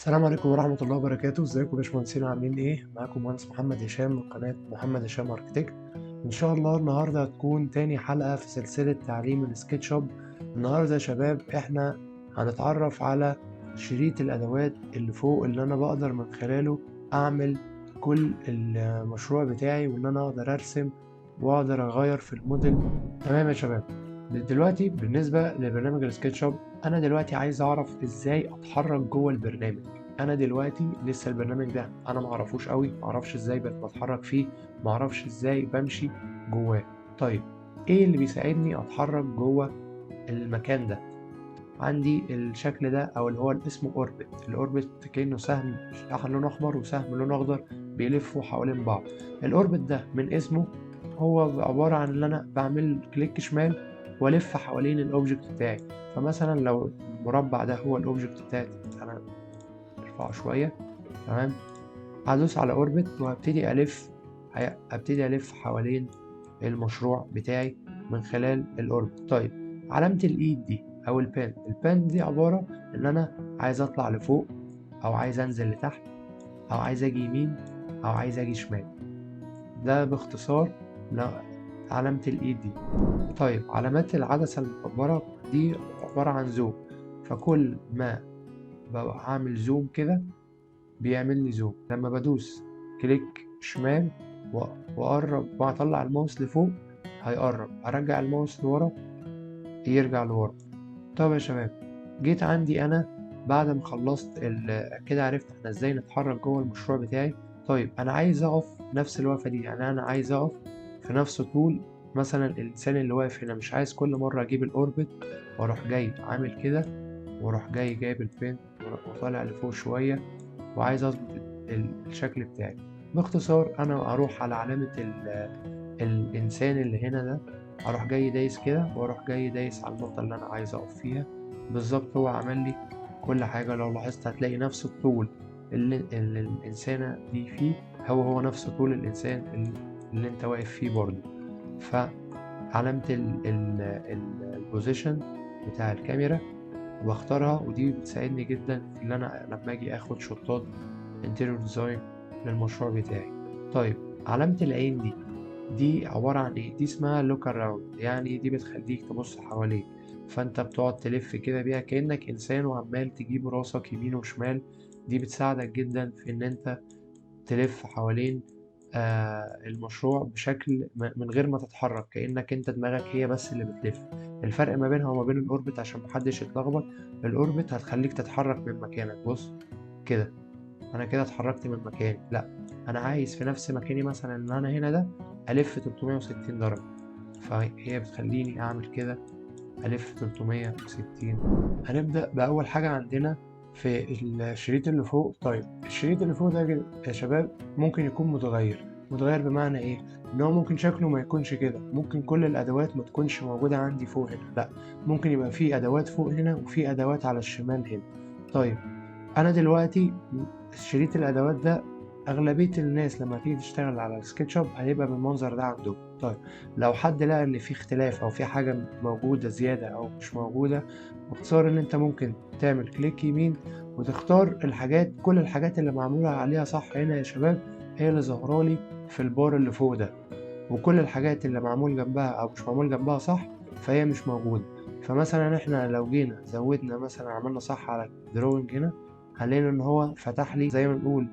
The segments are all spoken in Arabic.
السلام عليكم ورحمة الله وبركاته، ازيكم يا باشمهندسين عاملين ايه؟ معاكم مهندس محمد هشام من قناة محمد هشام اركتكت. ان شاء الله النهاردة هتكون تاني حلقة في سلسلة تعليم السكتش اب. النهاردة يا شباب احنا هنتعرف على شريط الادوات اللي فوق اللي انا بقدر من خلاله اعمل كل المشروع بتاعي، وان انا اقدر ارسم واقدر اغير في الموديل. تمام يا شباب. دلوقتي بالنسبة لبرنامج السكتش اب، انا دلوقتي عايز اعرف ازاي اتحرك جوه البرنامج. انا دلوقتي لسه البرنامج ده انا معرفوش قوي، معرفش ازاي بتحرك فيه، معرفش ازاي بمشي جواه. طيب ايه اللي بيساعدني اتحرك جوه المكان ده؟ عندي الشكل ده او اللي هو اسمه اوربت. الاوربت كأنه سهم لونه احمر وسهم لونه اخضر بيلفوا حوالين بعض. الاوربت ده من اسمه هو عبارة عن ان انا بعمل كليك شمال والف حوالين الاوبجكت بتاعي. فمثلا لو المربع ده هو الاوبجكت بتاعي، انا ارفعه شوية. تمام. هدوس على اوربت وهبتدي ابتدي الف حوالين المشروع بتاعي من خلال الاوربت. طيب علامة الايد دي او البان دي عبارة ان انا عايز اطلع لفوق او عايز انزل لتحت او عايز اجي يمين او عايز اجي شمال. ده باختصار علامة الايد دي. طيب علامات العدسة المكبرة دي عبارة عن زوم. فكل ما بعمل زوم كده بيعمل لي زوم. لما بدوس كليك شمال واقرب واطلع الماوس لفوق هيقرب، ارجع الماوس لورا يرجع لورا. طب يا شباب، جيت عندي انا بعد ما خلصت كده عرفت احنا ازاي نتحرك جوه المشروع بتاعي. طيب انا عايز اقف نفس الوقفة دي، يعني انا عايز اقف في نفس طول مثلا الانسان اللي واقف هنا. مش عايز كل مرة اجيب الاوربت واروح جاي عامل كده واروح جاي جايب البين وطالع لفوق شوية، وعايز اظبط الشكل بتاعي. باختصار انا اروح على علامة الانسان اللي هنا ده، اروح جاي دايس كده واروح جاي دايس على النقطة اللي انا عايز اقف فيها. بالظبط هو عمل لي كل حاجة. لو لاحظت هتلاقي نفس الطول اللي الإنسانة دي فيه هو نفس طول الإنسان اللي أنت واقف فيه برضه. فعلامة البوزيشن بتاع الكاميرا واختارها، ودي بتساعدني جدا في ان انا لما اجي اخد شوتات انتيريور ديزاين للمشروع بتاعي. طيب علامة العين دي عبارة عن ايه؟ دي اسمها لوك اراوند، يعني دي بتخليك تبص حواليك. فانت بتقعد تلف كده بيها كأنك انسان وعمال تجيب راسك يمين وشمال. دي بتساعدك جدا في ان انت تلف حوالين المشروع بشكل من غير ما تتحرك، كأنك انت دماغك هي بس اللي بتلف. الفرق ما بينها وما بين الاوربت عشان محدش يتلخبط، الاوربت هتخليك تتحرك من مكانك. بص كده، انا كده اتحركت من مكاني. لا، انا عايز في نفس مكاني مثلا ان انا هنا ده الف 360 درجة. فهي بتخليني اعمل كده ألف 360. هنبدأ بأول حاجة عندنا في الشريط اللي فوق. طيب الشريط اللي فوق ده يا شباب ممكن يكون متغير بمعنى إيه؟ إن هو ممكن شكله ما يكونش كده، ممكن كل الأدوات ما تكونش موجودة عندي فوق هنا. لأ، ممكن يبقى في أدوات فوق هنا وفي أدوات على الشمال هنا. طيب أنا دلوقتي شريط الأدوات ده أغلبية الناس لما تيجي تشتغل على السكتش اب هيبقى بالمنظر ده عندهم. طيب لو حد لقى إن في اختلاف أو في حاجة موجودة زيادة أو مش موجودة، باختصار إن أنت ممكن تعمل كليك يمين وتختار كل الحاجات اللي معمولة عليها صح هنا يا شباب هي اللي ظاهرالي في البار اللي فوق ده، وكل الحاجات اللي معمول جنبها أو مش معمول جنبها صح فهي مش موجودة. فمثلا احنا لو جينا زودنا مثلا عملنا صح على الدروينج هنا، هنلاقي ان هو فتح لي زي ما نقول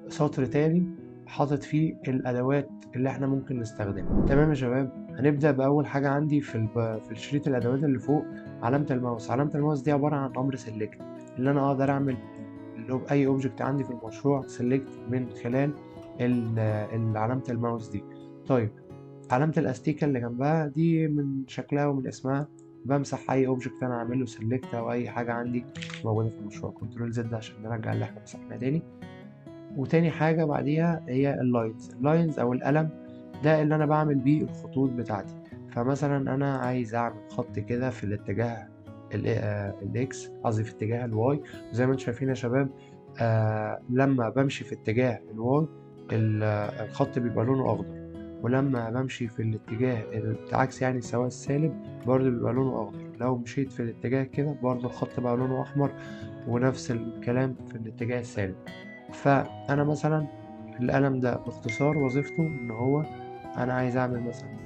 سطر تاني حاطط فيه الادوات اللي احنا ممكن نستخدمها. تمام يا شباب، هنبدأ بأول حاجة عندي في الشريط الأدوات اللي فوق، علامة الماوس. علامة الماوس دي عبارة عن أمر سيلكت، اللي أنا أقدر أعمل أي أوبجكت عندي في المشروع سيلكت من خلال علامة الماوس دي. طيب علامة الأستيكة اللي جنبها دي من شكلها ومن اسمها بمسح أي أوبجكت أنا عامله سيلكت أو أي حاجة عندي موجودة في المشروع. كنترول زد عشان نرجع اللي احنا مسحناه تاني. وتاني حاجة بعديها هي اللاينز أو القلم. ده اللي أنا بعمل بيه الخطوط بتاعتي. فمثلا أنا عايز أعمل خط كده في الاتجاه الإكس، قصدي في اتجاه الواي. زي ما انتم شايفين يا شباب، لما بمشي في اتجاه الواي الخط بيبقى لونه أخضر. ولما بمشي في الاتجاه العكس يعني سواء السالب برضه بيبقى لونه أخضر، لو مشيت في الاتجاه كده برضه الخط بقى لونه أحمر، ونفس الكلام في الاتجاه السالب. فأنا مثلا القلم ده باختصار وظيفته إن هو أنا عايز أعمل مثلا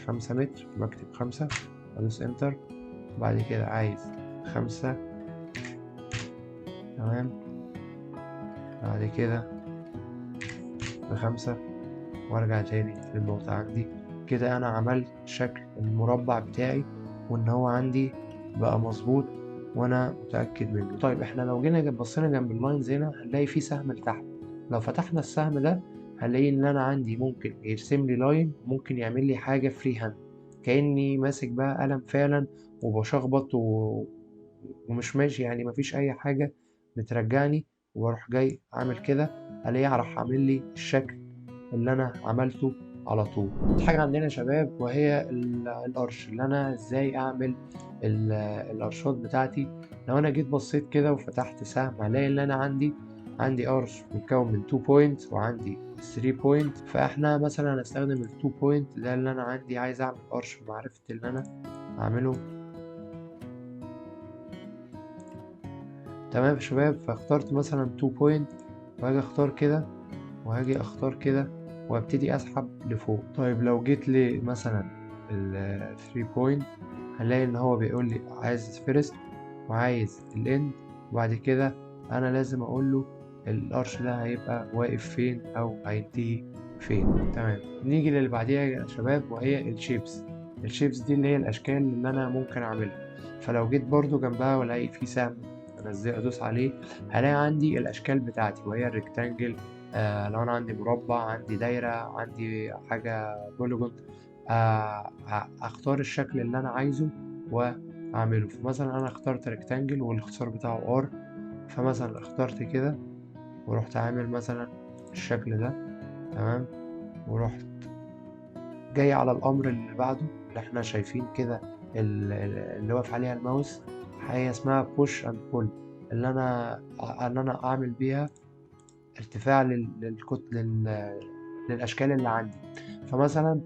5 متر، بكتب 5 وأدوس إنتر، وبعد كده عايز 5، تمام، بعد كده ب5 وأرجع تاني للنقطة عندي. كده أنا عملت شكل المربع بتاعي، وإن هو عندي بقى مظبوط وأنا متأكد منه. طيب إحنا لو جينا بصينا جنب اللاينز هنا هنلاقي في سهم لتحت، لو فتحنا السهم ده هنلاقي إن أنا عندي ممكن يرسم لي لاين، ممكن يعمل لي حاجة فري هاند كأني ماسك بقى قلم فعلا وبشخبط ومش ماشي، يعني مفيش أي حاجة بترجعني، وأروح جاي عامل كده ألاقيه راح عامل لي الشكل اللي أنا عملته على طول. حاجة عندنا يا شباب وهي القرش، اللي أنا إزاي أعمل القرشات بتاعتي. لو أنا جيت بصيت كده وفتحت سهم هلاقي إن أنا عندي قرش متكون من 2 بوينت وعندي 3 بوينت. فإحنا مثلا هنستخدم ال 2 بوينت ده اللي أنا عندي عايز أعمل قرش بمعرفة اللي أنا أعمله. تمام يا شباب، فاخترت مثلا 2 بوينت، وهاجي اختار كده وهاجي اختار كده وابتدي اسحب لفوق. طيب لو جيت لي مثلا ال 3 بوينت هنلاقي ان هو بيقول لي عايز فيرست وعايز الاند، وبعد كده انا لازم اقول له القرش ده هيبقى واقف فين او هينتهي فين. تمام، نيجي للي بعديها يا شباب وهي الشيبس دي اللي هي الاشكال اللي انا ممكن اعملها. فلو جيت برضو جنبها والاقي في سهم ادوس عليه هلاقي عندي الاشكال بتاعتي وهي الريكتانجل، لو انا عندي مربع، عندي دايره، عندي حاجه بوليجون، اختار الشكل اللي انا عايزه واعمله. فمثلا انا اخترت ريكتانجل والاختصار بتاعه ار، فمثلا اخترت كده ورحت عامل مثلا الشكل ده، تمام، ورحت جاي على الامر اللي بعده اللي احنا شايفين كده اللي واقف عليها الماوس، حاجه اسمها بوش اند بول، اللي انا اعمل بيها ارتفاع للاشكال اللي عندي. فمثلا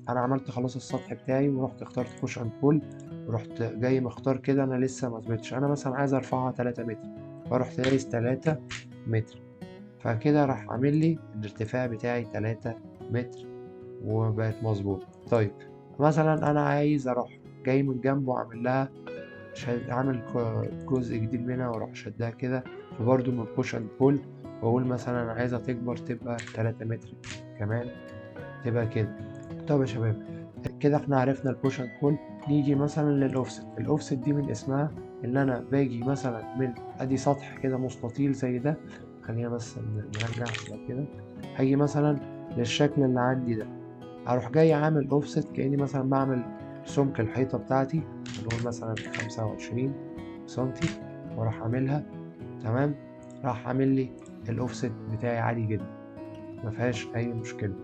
انا عملت خلاص السطح بتاعي ورحت اخترت بوش اند بول، ورحت جاي مختار كده انا لسه ما ثبتش، انا مثلا عايز ارفعها 3 متر، فرحت قايس 3 متر، فكده راح عامل لي الارتفاع بتاعي 3 متر وبقت مظبوط. طيب مثلا انا عايز اروح جاي من جنبه عامل لها عامل جزء جديد منها واروح شدها كده، فبرضه من بوش اند بول، واقول مثلا انا عايزها تكبر تبقى 3 متر كمان، تبقى كده. طب يا شباب كده احنا عرفنا البوش اند بول. نيجي مثلا الاوفست دي من اسمها اللي انا باجي مثلا من ادي سطح كده مستطيل زي ده، خلينا بس نرجع كده، هاجي مثلا للشكل اللي عندي ده هروح جاي عامل اوفست كأني مثلا بعمل سمك الحيطة بتاعتي، نقول مثلا 25 سنتي، واروح عاملها، تمام، راح عامل لي الاوفست بتاعي عادي جدا مفيهاش اي مشكلة.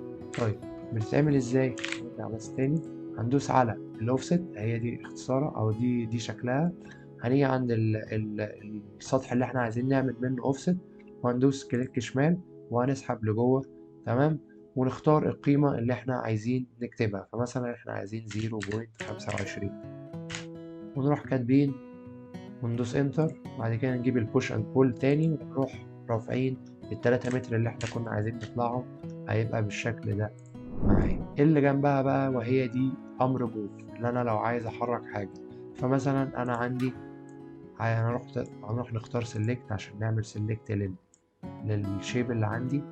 طيب بتتعمل ازاي؟ نرجع بس تاني، هندوس على الاوفست، هي دي اختصارها او دي شكلها، هنيجي عند السطح اللي احنا عايزين نعمل منه اوفست، وهندوس كليك شمال وهنسحب لجوه، تمام، ونختار القيمة اللي احنا عايزين نكتبها، فمثلا احنا عايزين 0.25 ونروح كاتبين وندوس انتر، بعد كده نجيب البوش اند بول تاني ونروح رافعين ال3 متر اللي احنا كنا عايزين نطلعه، هيبقى بالشكل ده معايا. اللي جنبها بقى وهي دي امر موف، اللي انا لو عايز احرك حاجة، فمثلا انا عندي هنروح نختار سيلكت عشان نعمل سيلكت للشيب اللي عندي،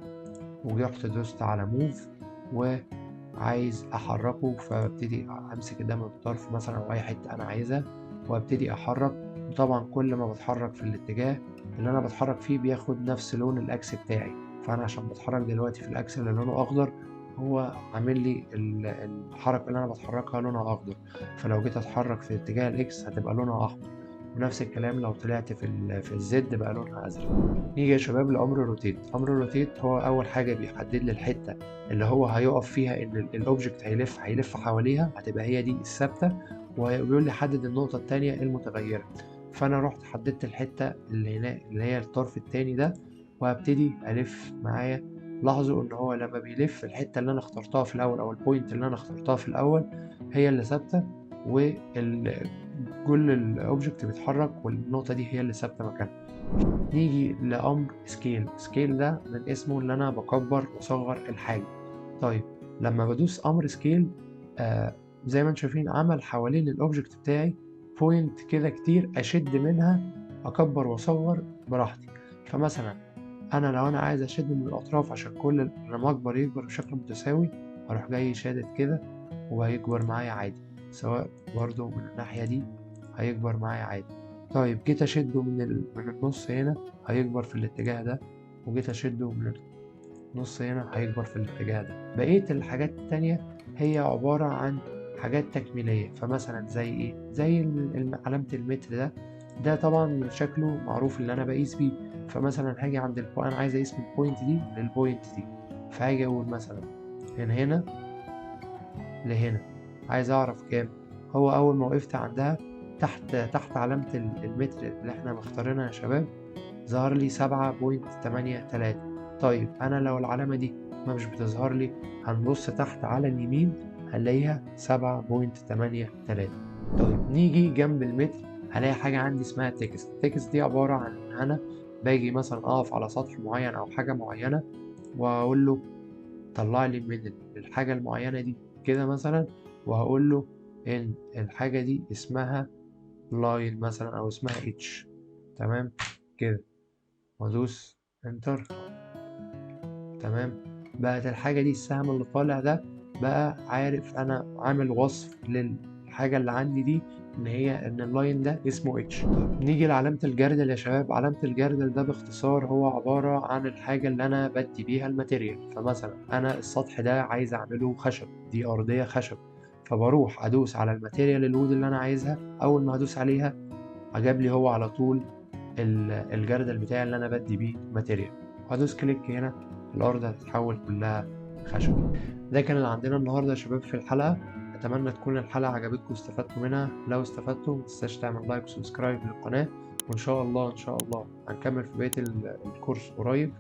ورحت دوست على موف وعايز احركه، فابتدي امسك ده من الطرف مثلا او اي حته انا عايزها وابتدي احرك. وطبعا كل ما بتحرك في الاتجاه اللي انا بتحرك فيه بياخد نفس لون الاكس بتاعي، فانا عشان بتحرك دلوقتي في الاكس اللي لونه اخضر هو عامل لي الحركه اللي انا بتحركها لونها اخضر، فلو جيت اتحرك في اتجاه الاكس هتبقى لونها احمر، ونفس الكلام لو طلعت في الزد بقى لونها ازرق. نيجي يا شباب لامر روتيت. امر روتيت هو اول حاجه بيحدد لي الحته اللي هو هيقف فيها ان الاوبجكت هيلف حواليها هتبقى هي دي الثابته، وبيقول لي حدد النقطه الثانيه المتغيره، فانا رحت حددت الحته اللي هنا اللي هي الطرف الثاني ده، وهبتدي الف معايا لاحظوا ان هو لما بيلف الحتة اللي انا اخترتها في الاول او البوينت اللي انا اخترتها في الاول هي اللي ثابتة، كل الاوبجكت بيتحرك والنقطة دي هي اللي ثابتة مكانها. نيجي لأمر سكيل ده من اسمه اللي أنا بكبر وأصغر الحاجة. طيب لما بدوس أمر سكيل زي ما انتم شايفين عمل حوالين الأوبجكت بتاعي بوينت كده كتير أشد منها أكبر وأصغر براحتي. فمثلا أنا لو أنا عايز أشد من الأطراف عشان كل لما أكبر يكبر بشكل متساوي، أروح جاي شادد كده وهيكبر معايا عادي، سواء برضو من الناحية دي هيكبر معايا عادي. طيب جيت أشده من النص هنا هيكبر في الاتجاه ده، وجيت أشده من النص هنا هيكبر في الاتجاه ده. بقية الحاجات التانية هي عبارة عن حاجات تكميلية. فمثلا زي إيه؟ زي علامة المتر ده طبعا شكله معروف اللي أنا بقيس بيه. فمثلا هاجي عند أنا عايز أقيس من البوينت دي للبوينت دي، فهاجي أقول مثلا من هنا لهنا عايز أعرف كام. هو أول ما وقفت عندها تحت علامة المتر اللي احنا مختارينها يا شباب ظهر لي 7.83. طيب أنا لو العلامة دي ما مش بتظهر لي، هنبص تحت على اليمين هنلاقيها 7.83. طيب نيجي جنب المتر هلاقي حاجة عندي اسمها تكست. التكست دي عبارة عن إن أنا باجي مثلا أقف على سطح معين أو حاجة معينة وأقول له طلع لي من الحاجة المعينة دي كده مثلا، وهقول له إن الحاجة دي اسمها لاين مثلا أو اسمها اتش. تمام كده، وأدوس انتر. تمام، بقت الحاجة دي السهم اللي طالع ده بقى عارف أنا عامل وصف للحاجة اللي عندي دي إن اللاين ده اسمه اتش. نيجي لعلامة الجردل يا شباب. علامة الجردل ده باختصار هو عبارة عن الحاجة اللي أنا بدي بيها الماتيريال. فمثلا أنا السطح ده عايز أعمله خشب، دي أرضية خشب، فبروح أدوس على الماتيريال الوود اللي أنا عايزها. أول ما هدوس عليها جاب لي هو على طول الجردل بتاعي اللي أنا بدي بيه ماتيريال. هدوس كليك هنا الأرض هتتحول كلها خشب. ده كان اللي عندنا النهاردة يا شباب في الحلقة. أتمنى تكون الحلقة عجبتكم واستفدتوا منها. لو استفدتوا متنساش تعمل لايك وسبسكرايب للقناة، وإن شاء الله هنكمل في بقية الكورس قريب.